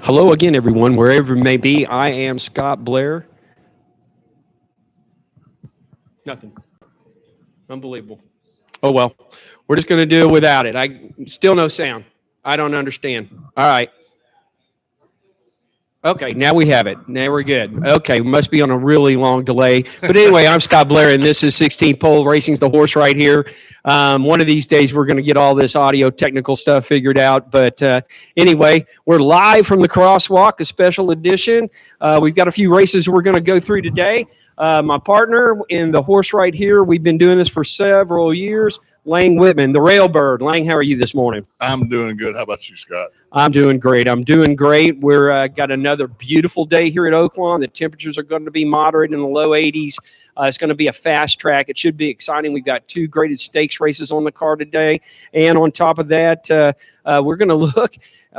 Hello again, everyone, wherever it may be. I am Scott Blair. Nothing. Unbelievable. Oh, well, we're just going to do it without it. Still no sound. I don't understand. All right. Okay, now we have it. Now we're good. Okay, we must be on a really long delay. But anyway, I'm Scott Blair, and this is 16 Pole Racing's the horse right here. One of these days, we're going to get all this audio technical stuff figured out. But anyway, we're live from the Crosswalk, a special edition. We've got a few races we're going to go through today. My partner in the horse right here, we've been doing this for several years, Lang Whitman, the Railbird. Lang, how are you this morning? I'm doing good. How about you, Scott? I'm doing great. We're got another beautiful day here at Oaklawn. The temperatures are going to be moderate in the low 80s. It's going to be a fast track. It should be exciting. We've got two graded stakes races on the card today. And on top of that, we're going to look.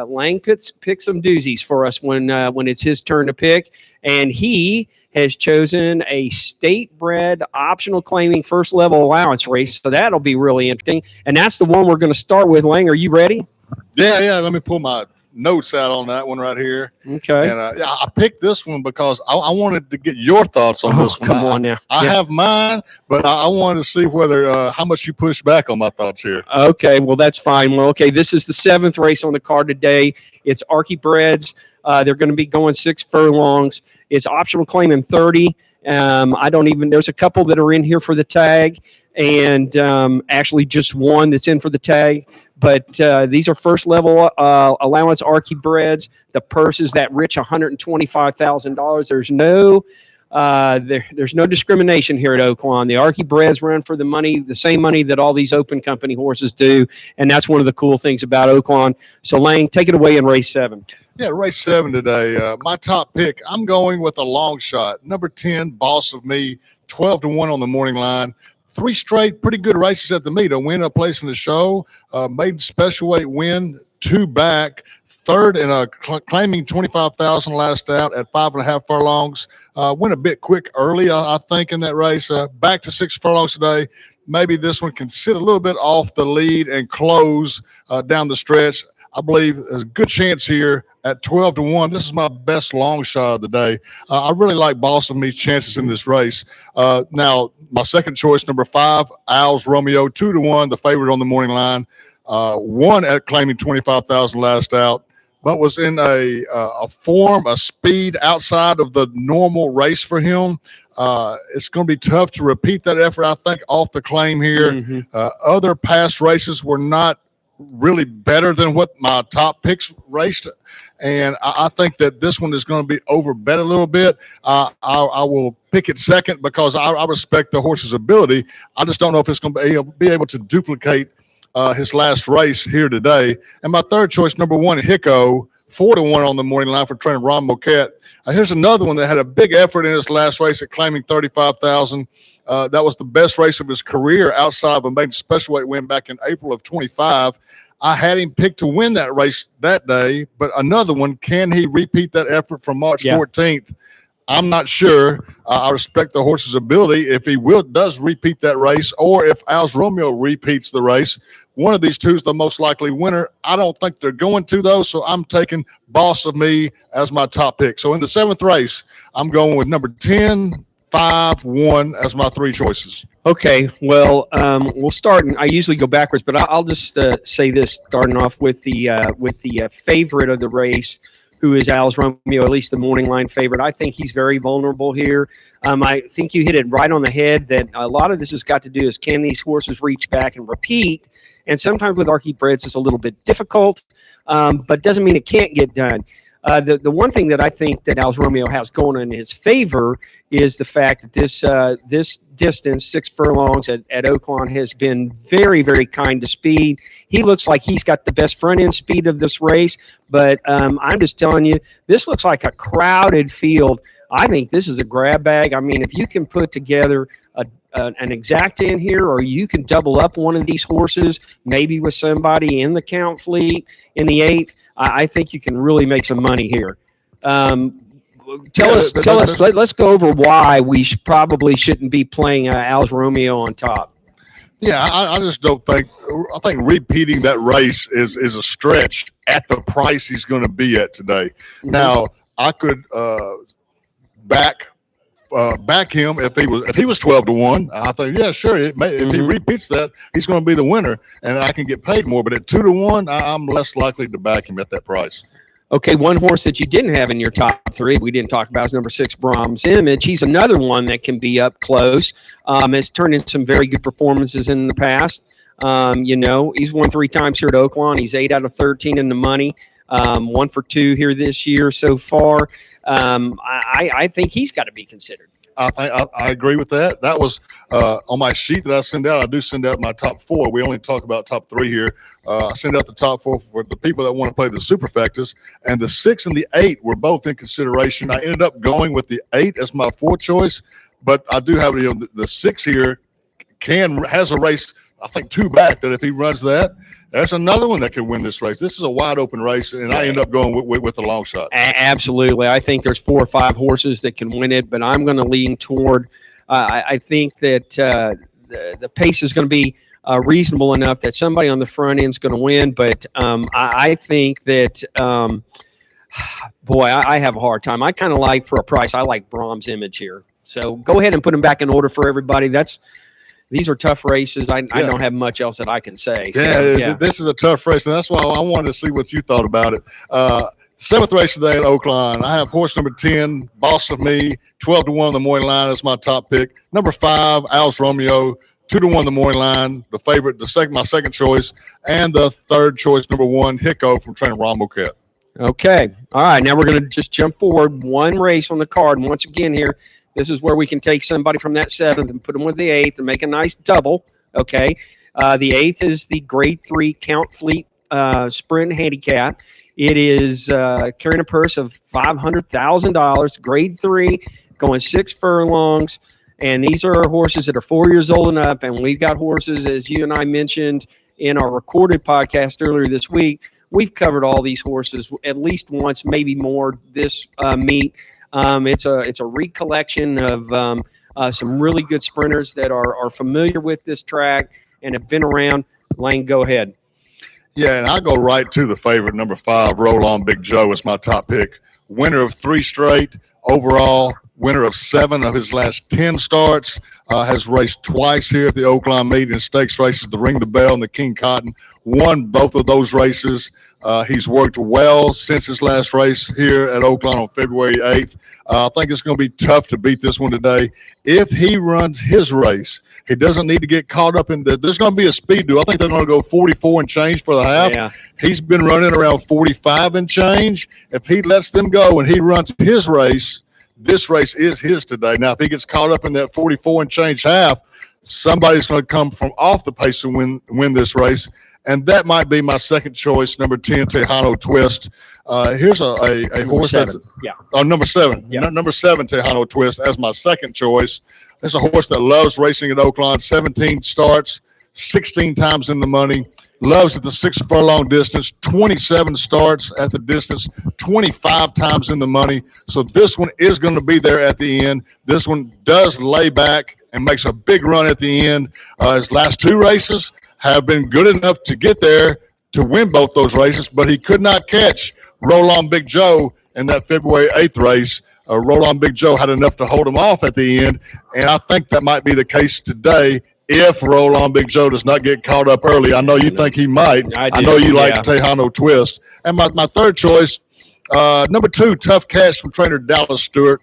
Lang pick some doozies for us when it's his turn to pick. And he has chosen a state-bred optional claiming first level allowance race. So that'll be really interesting. And that's the one we're going to start with. Lang, are you ready? Yeah. Let me pull my notes out on that one right here. Okay. And I picked this one because I wanted to get your thoughts on this one. Come on now. I have mine, but I wanted to see whether how much you push back on my thoughts here. Okay, well, that's fine. Well, okay, this is the seventh race on the card today. It's Archie Breds. They're going to be going 6 furlongs. It's optional claiming 30. There's a couple that are in here for the tag, and actually just one that's in for the tag. But these are first level allowance Archie Breds. The purse is that rich $125,000. There's no discrimination here at Oaklawn. The Archie Breds run for the money, the same money that all these open company horses do, and that's one of the cool things about Oaklawn. So, Lang, take it away in race 7. Yeah, race 7 today. My top pick, I'm going with a long shot. Number 10, Boss of Me, 12-1 on the morning line. 3 straight pretty good races at the meet. A win, a place in the show, maiden special weight win, 2 back, third in a claiming 25,000 last out at 5.5 furlongs. Went a bit quick early, I think, in that race. Back to 6 furlongs today. Maybe this one can sit a little bit off the lead and close down the stretch. I believe there's a good chance here at 12-1. This is my best long shot of the day. I really like Boss of Me's chances in this race. Now, my second choice, number 5, Al's Romeo, 2-1, the favorite on the morning line. Won at claiming 25,000 last out, but was in a speed outside of the normal race for him. It's going to be tough to repeat that effort, I think, off the claim here. Mm-hmm. Other past races were not really better than what my top picks raced, and I think that this one is going to be over bet a little bit. I will pick it second because I respect the horse's ability. I just don't know if it's going to be able to duplicate his last race here today. And my third choice, number 1, Hicko, 4-1 on the morning line for trainer Ron Moquette. Here's another one that had a big effort in his last race at claiming 35,000. That was the best race of his career outside of a maiden special weight win back in April of 25. I had him picked to win that race that day, but another one, can he repeat that effort from March 14th? I'm not sure. I respect the horse's ability. If he does repeat that race, or if Al's Romeo repeats the race, one of these two is the most likely winner. I don't think they're going to, though, so I'm taking Boss of Me as my top pick. So in the 7th race, I'm going with number 10, 5, 1 as my 3 choices. Okay, well, we'll start, and I usually go backwards, but I'll just say this, starting off with the favorite of the race, who is Al's Romeo, at least the morning line favorite. I think he's very vulnerable here. I think you hit it right on the head that a lot of this has got to do is, can these horses reach back and repeat? And sometimes with Archie Breds, it's a little bit difficult, but doesn't mean it can't get done. The one thing that I think that Al's Romeo has going in his favor is the fact that this distance, 6 furlongs at Oaklawn, has been very, very kind to speed. He looks like he's got the best front-end speed of this race, but I'm just telling you, this looks like a crowded field. I think this is a grab bag. I mean, if you can put together an exacta in here, or you can double up one of these horses, maybe with somebody in the count fleet in the 8th, I think you can really make some money here. Let's go over why we probably shouldn't be playing Al's Romeo on top. Yeah, I just don't think. I think repeating that race is a stretch at the price he's going to be at today. Mhm. Now, I could back back him if he was 12-1. I think yeah, sure. If he Mhm. repeats that, he's going to be the winner, and I can get paid more. But at 2-1, I'm less likely to back him at that price. Okay, one horse that you didn't have in your top three, we didn't talk about, is number 6, Brahms Image. He's another one that can be up close. Has turned in some very good performances in the past. He's won 3 times here at Oaklawn. He's 8 out of 13 in the money. 1 for 2 here this year so far. I think he's got to be considered. I agree with that. That was on my sheet that I send out. I do send out my top 4. We only talk about top 3 here. I send out the top 4 for the people that want to play the superfectas, and the 6 and the 8 were both in consideration. I ended up going with the 8 as my 4th choice, but I do have the 6 here has a race. I think 2 back that if he runs that, that's another one that could win this race. This is a wide open race, and I end up going with the long shot. Absolutely. I think there's 4 or 5 horses that can win it, but I'm going to lean toward I think that the pace is going to be reasonable enough that somebody on the front end is going to win. But I think that, I have a hard time. I kind of like, for a price, I like Brahms Image here. So go ahead and put them back in order for everybody. These are tough races. I don't have much else that I can say. So, this is a tough race, and that's why I wanted to see what you thought about it. 7th race today at Oaklawn. I have horse number 10, Boss of Me, 12-1 the morning line. That's my top pick. Number 5, Al's Romeo, 2-1 the morning line. The favorite, my second choice, and the third choice, number 1, Hicko from trainer Ron Moquette. Okay. All right. Now we're going to just jump forward one race on the card. And once again here, this is where we can take somebody from that 7th and put them with the 8th and make a nice double. Okay. The 8th is the Grade 3 Count Fleet Sprint Handicap. It is carrying a purse of $500,000. Grade 3, going 6 furlongs. And these are horses that are 4 years old and up. And we've got horses, as you and I mentioned in our recorded podcast earlier this week. We've covered all these horses at least once, maybe more this meet. It's a recollection of some really good sprinters that are familiar with this track and have been around. Lane, go ahead. Yeah, and I go right to the favorite, number 5, Roll On Big Joe is my top pick. Winner of 3 straight, overall winner of 7 of his last 10 starts, has raced twice here at the Oaklawn meet in stakes races, the Ring the Bell and the King Cotton, won both of those races. He's worked well since his last race here at Oaklawn on February 8th. I think it's going to be tough to beat this one today. If he runs his race, he doesn't need to get caught up in there's going to be a speed duel. I think they're going to go 44 and change for the half. Yeah. He's been running around 45 and change. If he lets them go and he runs his race, this race is his today. Now, if he gets caught up in that 44 and change half, somebody's going to come from off the pace and win this race. And that might be my second choice, number 10, Tejano Twist. Here's a horse that's number 7. Yeah. Number 7, Tejano Twist, as my second choice. It's a horse that loves racing at Oaklawn. 17 starts, 16 times in the money. Loves at the 6 furlong distance. 27 starts at the distance. 25 times in the money. So this one is going to be there at the end. This one does lay back and makes a big run at the end. His last 2 races have been good enough to get there to win both those races, but he could not catch Roll On Big Joe in that February 8th race. Roll On Big Joe had enough to hold him off at the end, and I think that might be the case today if Roll On Big Joe does not get caught up early. I know you think he might. I know you like Tejano Twist. And my third choice, number 2, Tough Cash from trainer Dallas Stewart.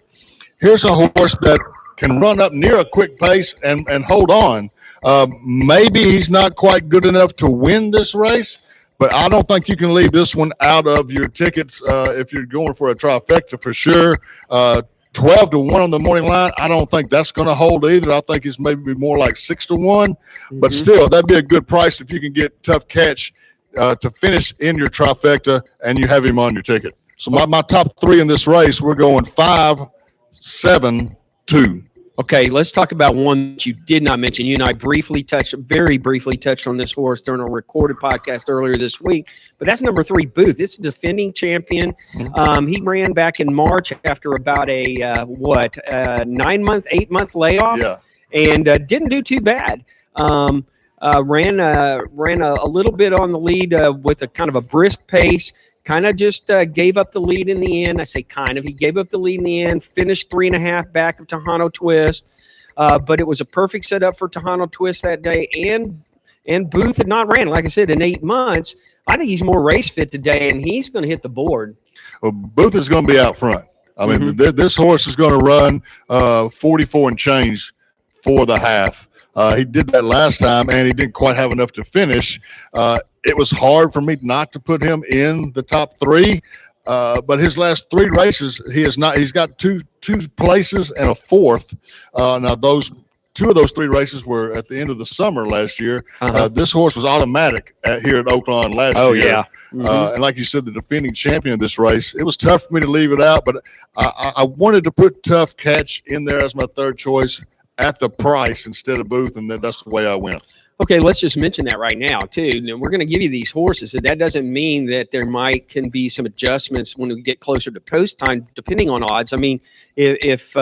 Here's a horse that can run up near a quick pace and hold on. Maybe he's not quite good enough to win this race, but I don't think you can leave this one out of your tickets if you're going for a trifecta for sure. 12-1 on the morning line, I don't think that's going to hold either. I think it's maybe more like 6-1, but still, that'd be a good price if you can get Tough Catch to finish in your trifecta and you have him on your ticket. So my top 3 in this race, we're going 5, 7, 2. Okay, let's talk about one that you did not mention. You and I very briefly touched on this horse during a recorded podcast earlier this week, but that's number 3, Booth. It's a defending champion. He ran back in March after about a 8-month layoff, and didn't do too bad. ran a little bit on the lead with a kind of a brisk pace. Kind of just gave up the lead in the end. I say kind of. He gave up the lead in the end. Finished 3.5 back of Tejano Twist. But it was a perfect setup for Tejano Twist that day. And Booth had not ran, like I said, in 8 months. I think he's more race fit today, and he's going to hit the board. Well, Booth is going to be out front. I mean, this horse is going to run 44 and change for the half. He did that last time, and he didn't quite have enough to finish. It was hard for me not to put him in the top 3. But his last 3 races, he's got two places and a 4th. Now two of those 3 races were at the end of the summer last year. This horse was automatic here at Oakland last year. Oh, yeah. And like you said, the defending champion of this race. It was tough for me to leave it out, but I wanted to put Tough Catch in there as my 3rd choice at the price instead of Booth, and that's the way I went. Okay, let's just mention that right now, too. Now, we're going to give you these horses, and that doesn't mean that there can be some adjustments when we get closer to post time, depending on odds. I mean, if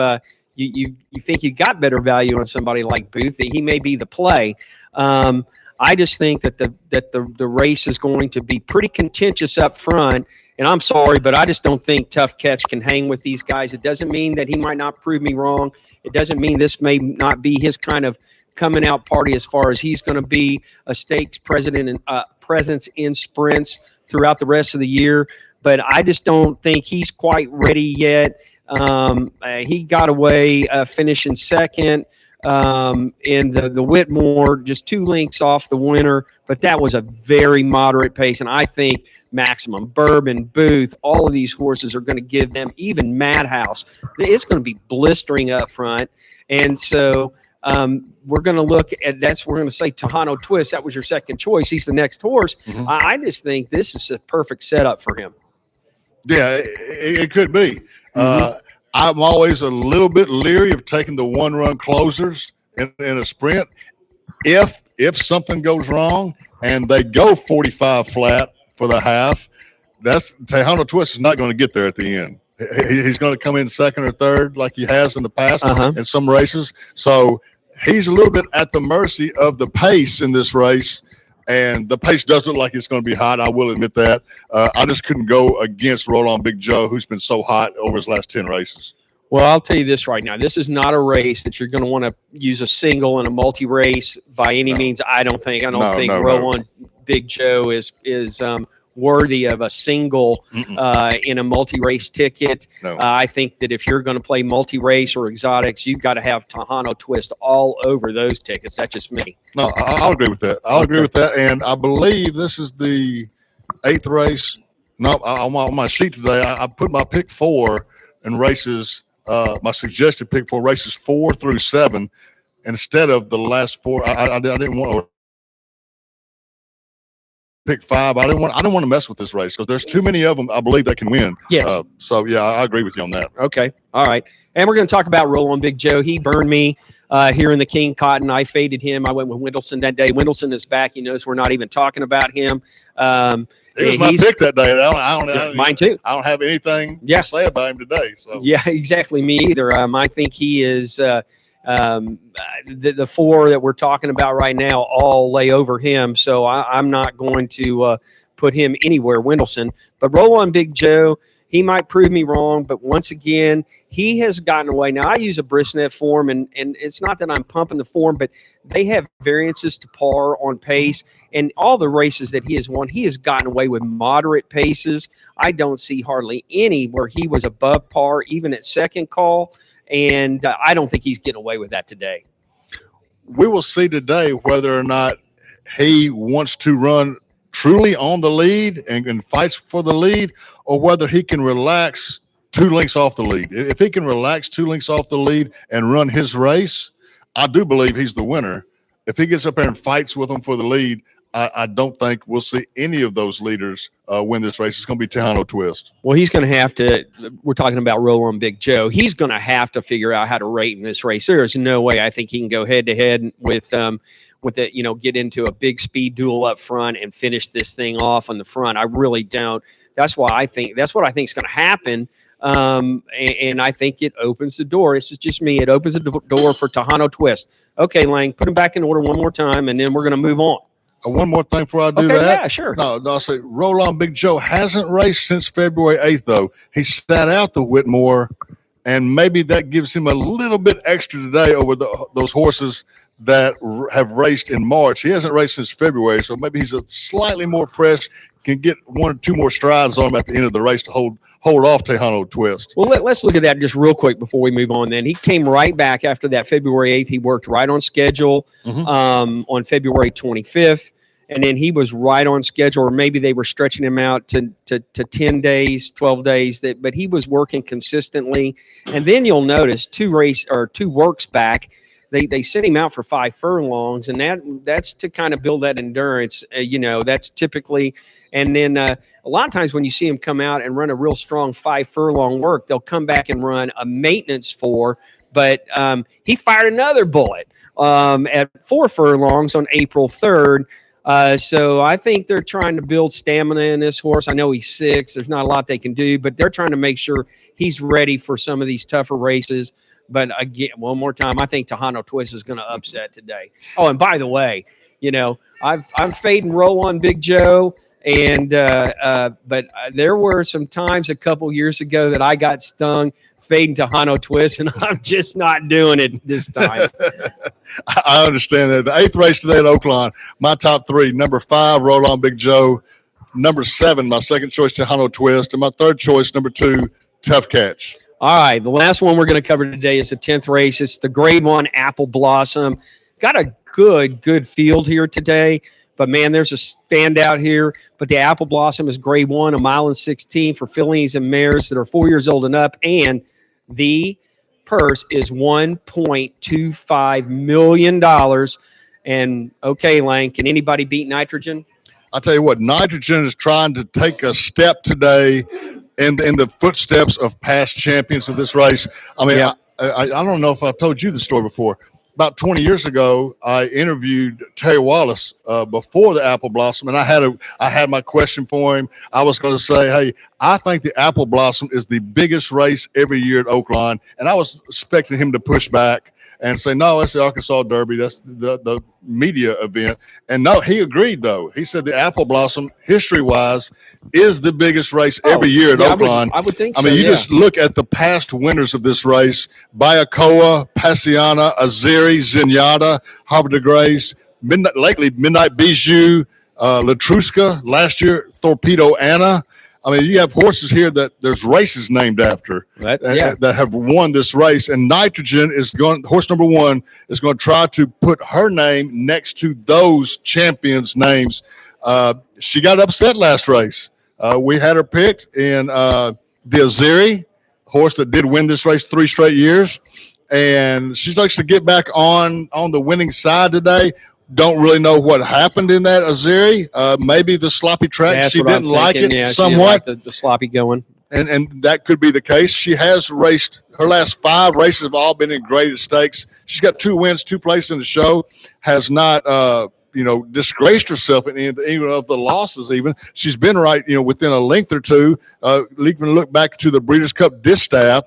you think you got better value on somebody like Booth, that he may be the play. I just think that the race is going to be pretty contentious up front. And I'm sorry, but I just don't think Tough Catch can hang with these guys. It doesn't mean that he might not prove me wrong. It doesn't mean this may not be his kind of coming out party as far as he's going to be a stakes presence in sprints throughout the rest of the year. But I just don't think he's quite ready yet. He got away finishing second in the Whitmore, just 2 lengths off the winner, but that was a very moderate pace. And I think Maximum, Bourbon, Booth, all of these horses are going to give them, even Madhouse, it's going to be blistering up front. And so we're going to look at we're going to say Tejano Twist. That was your 2nd choice. He's the next horse. I just think this is a perfect setup for him. Yeah, it could be. I'm always a little bit leery of taking the 1-run closers in a sprint. If something goes wrong and they go 45 flat for the half, Tejano Twist is not going to get there at the end. He's going to come in 2nd or 3rd like he has in the past in some races. So he's a little bit at the mercy of the pace in this race. And the pace does look like it's going to be hot. I will admit that. I just couldn't go against Roll On Big Joe, who's been so hot over his last 10 races. Well, I'll tell you this right now. This is not a race that you're going to want to use a single in a multi-race by any means. I don't think Roll On Big Joe is worthy of a single in a multi-race ticket. I think that if you're going to play multi-race or exotics, you've got to have Tejano Twist all over those tickets. That's just me. No, I'll agree with that. I'll agree with that. And I believe this is the 8th race. No, on my sheet today, I put my pick 4 in races, my suggested pick 4 races 4 through 7 instead of the last 4. I didn't want to pick 5. I didn't want to mess with this race because there's too many of them. I believe that can win. Yes. So yeah, I agree with you on that. Okay. All right. And we're going to talk about Roll On Big Joe. He burned me here in the King Cotton. I faded him. I went with Wendelson that day. Wendelson is back. He knows we're not even talking about him. It was my pick that day. Mine too. I don't have anything to say about him today. So yeah, exactly. Me either. I think he is. The 4 that we're talking about right now all lay over him, so I'm not going to put him anywhere, Wendelson. But Roll On Big Joe, he might prove me wrong, but once again, he has gotten away. Now, I use a Brisnet form, and it's not that I'm pumping the form, but they have variances to par on pace, and all the races that he has won, he has gotten away with moderate paces. I don't see hardly any where he was above par, even at second call. And I don't think he's getting away with that today. We will see today whether or not he wants to run truly on the lead and fights for the lead, or whether he can relax 2 lengths off the lead. If he can relax 2 lengths off the lead and run his race, I do believe he's the winner. If he gets up there and fights with them for the lead, I don't think we'll see any of those leaders win this race. It's going to be Tejano Twist. Well, he's going to have to – we're talking about Roll On Big Joe. He's going to have to figure out how to rate in this race. There is no way I think he can go head-to-head with with it, get into a big speed duel up front and finish this thing off on the front. I really don't. That's what I think is going to happen. And I think it opens the door. It's just me. It opens the door for Tejano Twist. Okay, Lang, put them back in order one more time, and then we're going to move on. One more thing before I do that. Yeah, sure. No, I'll say Roll On Big Joe hasn't raced since February 8th, though. He sat out the Whitmore, and maybe that gives him a little bit extra today over those horses that have raced in March. He hasn't raced since February, so maybe he's a slightly more fresh, can get 1 or 2 more strides on him at the end of the race to hold off Tejano Twist. Well, let's look at that just real quick before we move on. Then he came right back after that February 8th. He worked right on schedule on February 25th, and then he was right on schedule, or maybe they were stretching him out to 10 days, 12 days. But he was working consistently. And then you'll notice 2 works back. They sent him out for 5 furlongs, and that's to kind of build that endurance. That's typically, and then a lot of times when you see him come out and run a real strong 5 furlong work, they'll come back and run a maintenance 4. But he fired another bullet at 4 furlongs on April 3rd. So I think they're trying to build stamina in this horse. I know he's 6. There's not a lot they can do, but they're trying to make sure he's ready for some of these tougher races. But again, one more time, I think Tejano Twist is going to upset today. Oh, and by the way, I'm fading Roll On Big Joe, and but there were some times a couple years ago that I got stung fading Tejano Twist, and I'm just not doing it this time. I understand that. The 8th race today at Oaklawn, my top 3, number 5, Roll On Big Joe, number 7, my second choice, Tejano Twist, and my third choice, number 2, Tough Catch. All right, the last one we're going to cover today is the 10th race. It's the Grade 1 Apple Blossom. Got a good field here today, but man, there's a standout here. But the Apple Blossom is Grade 1, 1.16 for fillies and mares that are 4 years old and up, and the purse is $1.25 million. And okay, Lang, can anybody beat Nitrogen? I'll tell you what, Nitrogen is trying to take a step today in the footsteps of past champions of this race. I mean, yeah. I don't know if I've told you the story before. About 20 years ago, I interviewed Terry Wallace before the Apple Blossom, and I had my question for him. I was going to say, hey, I think the Apple Blossom is the biggest race every year at Oaklawn, and I was expecting him to push back and say, no, that's the Arkansas Derby. That's the media event. And no, he agreed, though. He said the Apple Blossom, history-wise, is the biggest race every year at Oaklawn. I would think so. I mean, you just look at the past winners of this race: Bayakoa, Passiana, Azeri, Zenyatta, Harbor de Grace, lately Midnight Bijou, Latruska, last year Torpedo Anna. I mean, you have horses here that there's races named after that have won this race. And Nitrogen horse number 1 is going to try to put her name next to those champions' names. She got upset last race. We had her picked in the Azeri, horse that did win this race 3 straight years. And she likes to get back on the winning side today. Don't really know what happened in that Azeri. Maybe the sloppy track. She didn't like it somewhat. Like the sloppy going. And that could be the case. She has raced. Her last 5 races have all been in graded stakes. She's got 2 wins, 2 places in the show. Has not, disgraced herself in any of the losses even. She's been right, within a length or 2. Even look back to the Breeders' Cup Distaff.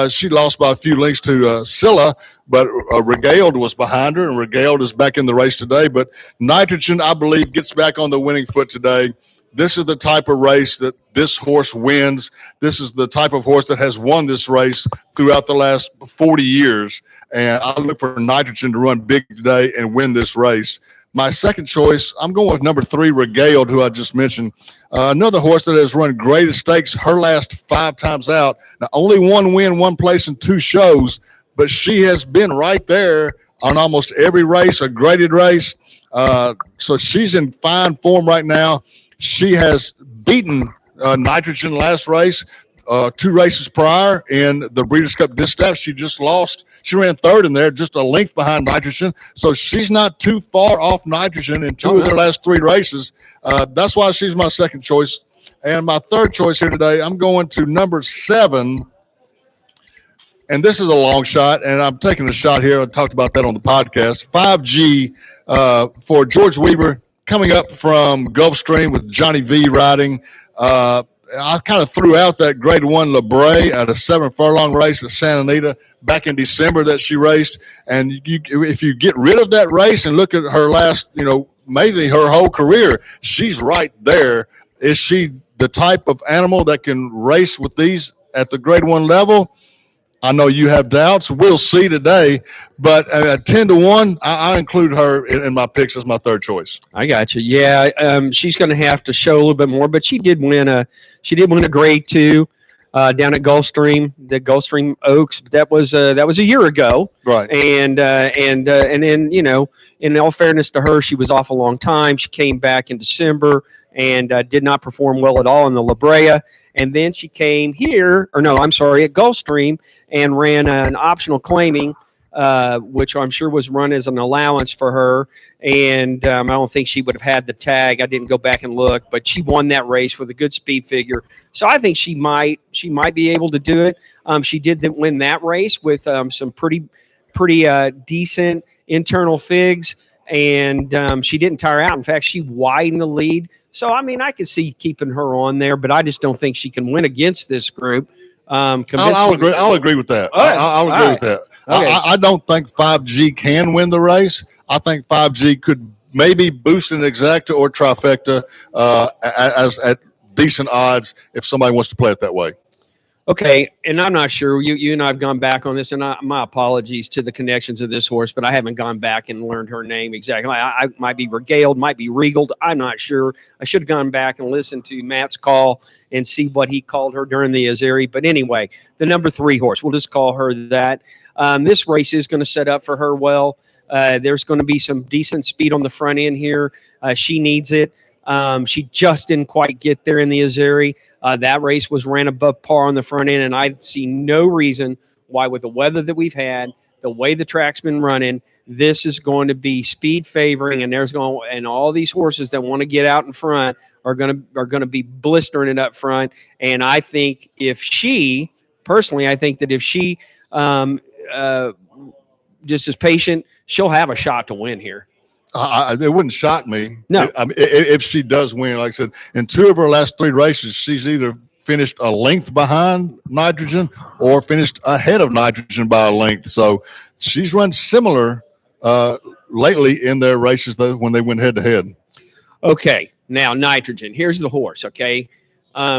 She lost by a few lengths to Scylla, but Regaled was behind her, and Regaled is back in the race today. But Nitrogen, I believe, gets back on the winning foot today. This is the type of race that this horse wins. This is the type of horse that has won this race throughout the last 40 years. And I look for Nitrogen to run big today and win this race. My second choice, I'm going with number 3, Regaled, who I just mentioned. Another horse that has run graded stakes her last 5 times out. Now, only 1 win, 1 place in 2 shows, but she has been right there on almost every race, a graded race. So she's in fine form right now. She has beaten Nitrogen last race. 2 races prior in the Breeders' Cup Distaff. She just lost. She ran 3rd in there, just a length behind Nitrogen. So she's not too far off Nitrogen in 2 of their last 3 races. That's why she's my second choice. And my third choice here today, I'm going to number 7. And this is a long shot, and I'm taking a shot here. I talked about that on the podcast. 5G for George Weaver, coming up from Gulfstream with Johnny V riding. I kind of threw out that Grade 1 La Brea at a 7 furlong race at Santa Anita back in December that she raced. And if you get rid of that race and look at her last, maybe her whole career, she's right there. Is she the type of animal that can race with these at the Grade 1 level? I know you have doubts. We'll see today. But at 10-1, I include her in my picks as my third choice. I got you. Yeah, she's going to have to show a little bit more, but she did win a Grade 2 down at Gulfstream, the Gulfstream Oaks. That was a year ago, right? And then in all fairness to her, she was off a long time. She came back in December and did not perform well at all in the La Brea. And then she came here, at Gulfstream, and ran an optional claiming, which I'm sure was run as an allowance for her. And I don't think she would have had the tag. I didn't go back and look, but she won that race with a good speed figure. So I think she might be able to do it. She did win that race with some pretty decent internal figs. And she didn't tire out. In fact, she widened the lead. So, I could see keeping her on there, but I just don't think she can win against this group. I'll agree with that. I'll agree with that. Okay. I don't think 5G can win the race. I think 5G could maybe boost an exacta or trifecta as at decent odds if somebody wants to play it that way. Okay, and I'm not sure. You and I have gone back on this, and my apologies to the connections of this horse, but I haven't gone back and learned her name exactly. I might be regaled, might be regaled. I'm not sure. I should have gone back and listened to Matt's call and see what he called her during the Azeri. But anyway, the number 3 horse, we'll just call her that. This race is going to set up for her well. There's going to be some decent speed on the front end here. She needs it. She just didn't quite get there in the Azeri. That race was ran above par on the front end, and I see no reason why, with the weather that we've had, the way the track's been running, this is going to be speed favoring, and all these horses that want to get out in front are going to be blistering it up front. And I think if she just is patient, she'll have a shot to win here. It wouldn't shock me. No. If she does win. Like I said, in 2 of her last 3 races, she's either finished a length behind Nitrogen or finished ahead of Nitrogen by a length. So she's run similar lately in their races when they went head-to-head. Okay, now Nitrogen. Here's the horse, okay?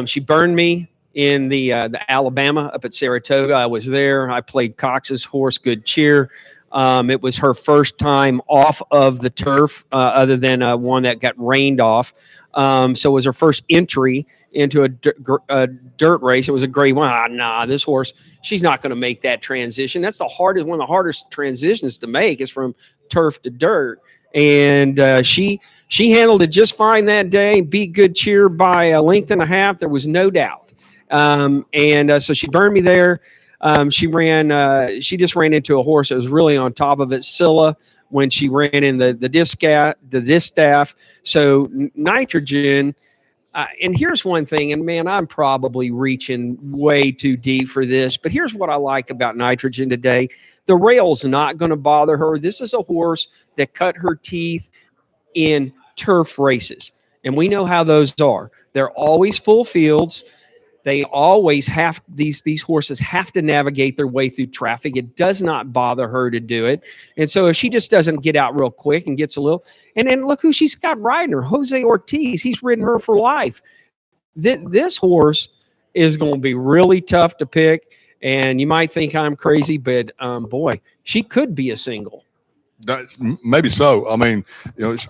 She burned me in the Alabama up at Saratoga. I was there. I played Cox's horse, Good Cheer. It was her first time off of the turf, other than one that got rained off. So it was her first entry into a dirt race. It was a Grade 1. This horse, she's not going to make that transition. That's one of the hardest transitions to make is from turf to dirt. And she handled it just fine that day, beat Good Cheer by a length and a half. There was no doubt. So she burned me there. She just ran into a horse that was really on top of it, Scylla, when she ran in the distaff. So Nitrogen, and here's one thing, and man, I'm probably reaching way too deep for this, but here's what I like about Nitrogen today. The rail's not going to bother her. This is a horse that cut her teeth in turf races, and we know how those are. They're always full fields. They always have these horses have to navigate their way through traffic. It does not bother her to do it. And so if she just doesn't get out real quick and gets a little, and then look who she's got riding her, Jose Ortiz. He's ridden her for life. This horse is going to be really tough to pick. And you might think I'm crazy, but boy, she could be a single. Maybe so. I mean,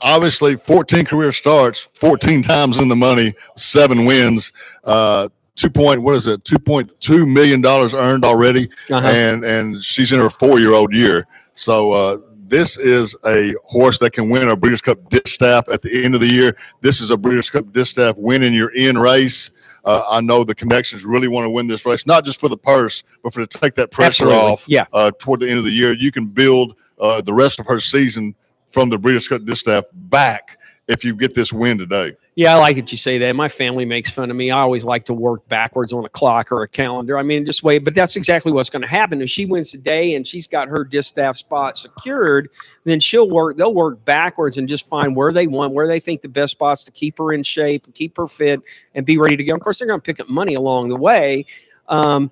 obviously 14 career starts, 14 times in the money, 7 wins. $2.2 million earned already, and she's in her 4-year-old year. So this is a horse that can win a Breeders' Cup Distaff at the end of the year. This is a Breeders' Cup Distaff win in your end race. I know the connections really want to win this race, not just for the purse, but to take that pressure off. Yeah. Toward the end of the year. You can build the rest of her season from the Breeders' Cup Distaff back if you get this win today. Yeah, I like it you say that. My family makes fun of me. I always like to work backwards on a clock or a calendar. I mean, just wait. But that's exactly what's going to happen. If she wins today and she's got her distaff spot secured, then they'll work backwards and just find where they think the best spots to keep her in shape, and keep her fit, and be ready to go. Of course, they're going to pick up money along the way. I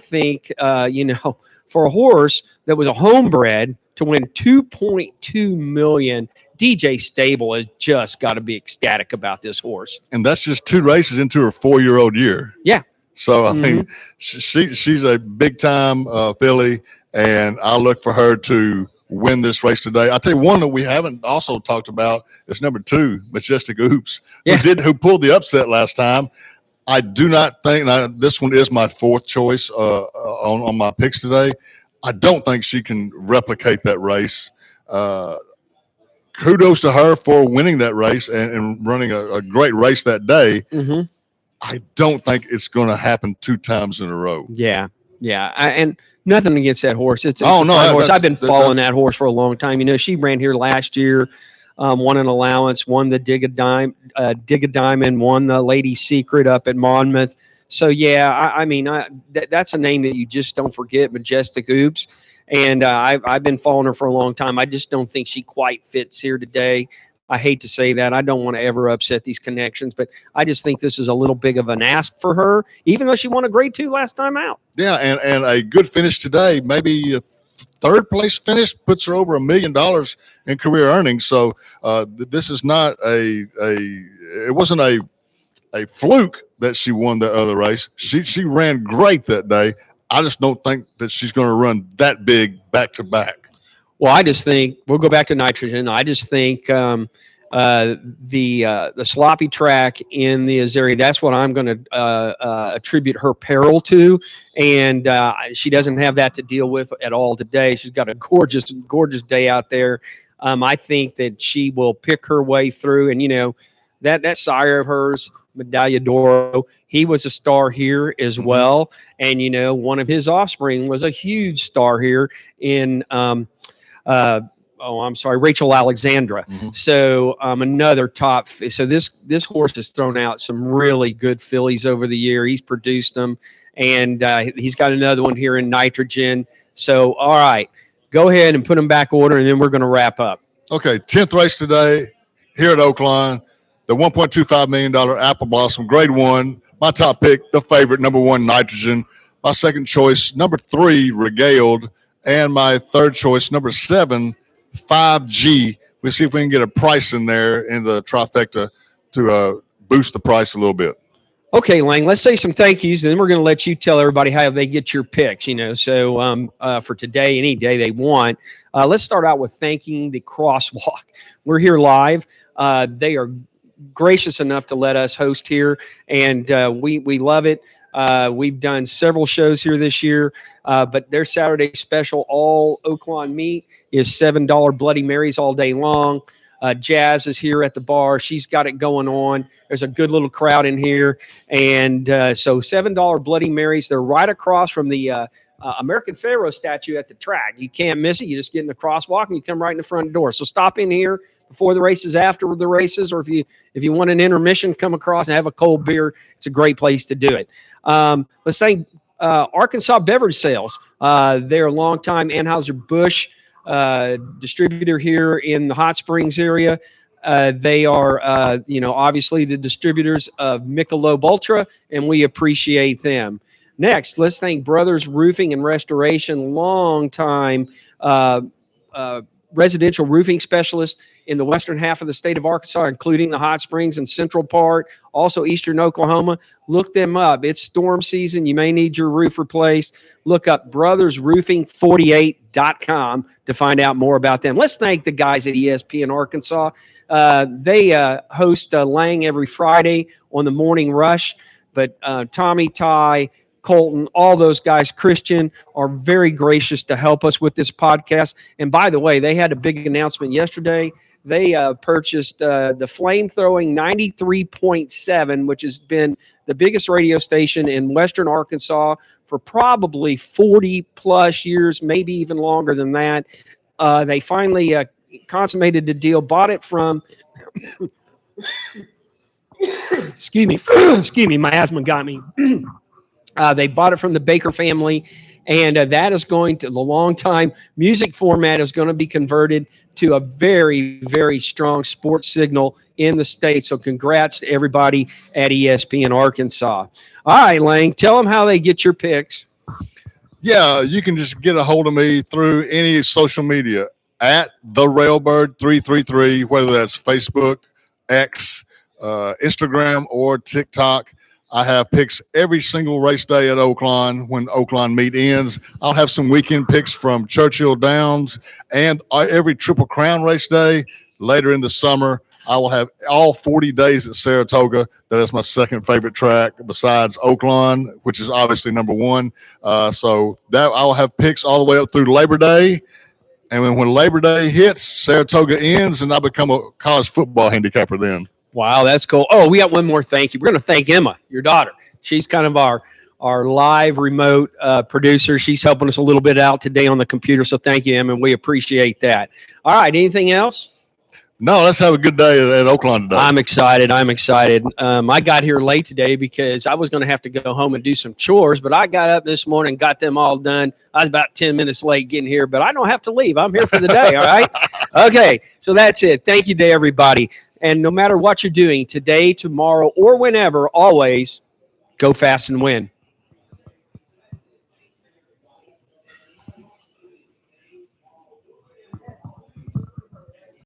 think, for a horse that was a homebred to win $2.2 million, DJ Stable has just got to be ecstatic about this horse. And that's just 2 races into her 4-year-old year. Yeah. So, I mean, she's a big-time filly, and I look for her to win this race today. I'll tell you one that we haven't also talked about is number 2, Majestic Oops, who pulled the upset last time. I do not think this one is my 4th choice on my picks today. I don't think she can replicate that race. Kudos to her for winning that race and running a great race that day. Mm-hmm. I don't think it's going to happen 2 times in a row. Yeah. And nothing against that horse. It's a horse. I've been following that horse for a long time. She ran here last year. Won an allowance, won the Dig a Diamond, won the Lady Secret up at Monmouth. So yeah, that's a name that you just don't forget, Majestic Oops. And I've been following her for a long time. I just don't think she quite fits here today. I hate to say that. I don't want to ever upset these connections, but I just think this is a little big of an ask for her, even though she won a grade 2 last time out. Yeah, and a good finish today, maybe a 3rd place finish, puts her over $1 million in career earnings. So this is not it wasn't a fluke that she won that other race. She ran great that day. I just don't think that she's going to run that big back to back. Well, I just think we'll go back to nitrogen. I just think the sloppy track in the Azeri, that's what I'm going to attribute her peril to. And she doesn't have that to deal with at all today. She's got a gorgeous day out there. I think that she will pick her way through. And, that sire of hers, Medaglia d'Oro, he was a star here as well. And, one of his offspring was a huge star here in Rachel Alexandra. So another top. So this horse has thrown out some really good fillies over the year. He's produced them, and he's got another one here in nitrogen. So, all right, go ahead and put them back order, and then we're going to wrap up. Okay, 10th race today here at Oaklawn. The $1.25 million Apple Blossom, grade 1. My top pick, the favorite, number 1, Nitrogen. My second choice, number 3, Regaled. And my third choice, number 7, 5G. We'll see if we can get a price in there in the trifecta to boost the price a little bit. Okay, Lang, let's say some thank yous, and then we're going to let you tell everybody how they get your picks, So for today, any day they want. Let's start out with thanking the Crosswalk. We're here live. They are gracious enough to let us host here, and we love it. We've done several shows here this year, but their Saturday special, all Oaklawn meat, is $7 Bloody Marys all day long. Jazz is here at the bar. She's got it going on. There's a good little crowd in here. And so $7 Bloody Marys. They're right across from the American Pharaoh statue at the track. You can't miss it. You just get in the crosswalk and you come right in the front door. So stop in here before the races, after the races, or if you want an intermission, come across and have a cold beer. It's a great place to do it. Let's thank Arkansas Beverage Sales. They're a longtime Anheuser-Busch distributor here in the Hot Springs area. They are, obviously the distributors of Michelob Ultra, and we appreciate them. Next, let's thank Brothers Roofing and Restoration, long-time residential roofing specialist in the western half of the state of Arkansas, including the Hot Springs and central part, also eastern Oklahoma. Look them up. It's storm season. You may need your roof replaced. Look up brothersroofing48.com to find out more about them. Let's thank the guys at ESPN Arkansas. They host Lang every Friday on the Morning Rush, but Tommy, Ty, Colton, all those guys, Christian, are very gracious to help us with this podcast. And by the way, they had a big announcement yesterday. They purchased the flame-throwing 93.7, which has been the biggest radio station in western Arkansas for probably 40-plus years, maybe even longer than that. They finally consummated the deal, bought it from, excuse me, excuse me, my asthma got me. They bought it from the Baker family, and that is going to, the long time music format is going to be converted to a very, very strong sports signal in the state. So congrats to everybody at ESPN Arkansas. All right, Lang, tell them how they get your picks. Yeah, you can just get a hold of me through any social media at the Railbird 333, whether that's Facebook, X, Instagram, or TikTok. I have picks every single race day at Oaklawn when Oaklawn meet ends. I'll have some weekend picks from Churchill Downs and every Triple Crown race day. Later in the summer, I will have all 40 days at Saratoga. That is my second favorite track besides Oaklawn, which is obviously number one. So that I will have picks all the way up through Labor Day. And when Labor Day hits, Saratoga ends, and I become a college football handicapper then. Wow, that's cool. Oh, we got one more thank you. We're going to thank Emma, your daughter. She's kind of our live remote producer. She's helping us a little bit out today on the computer. So thank you, Emma, and we appreciate that. All right, anything else? No, let's have a good day at Oaklawn today. I'm excited. I got here late today because I was going to have to go home and do some chores, but I got up this morning, got them all done. I was about 10 minutes late getting here, but I don't have to leave. I'm here for the day, all right? Okay, so that's it. Thank you to everybody. And no matter what you're doing today, tomorrow, or whenever, always go fast and win.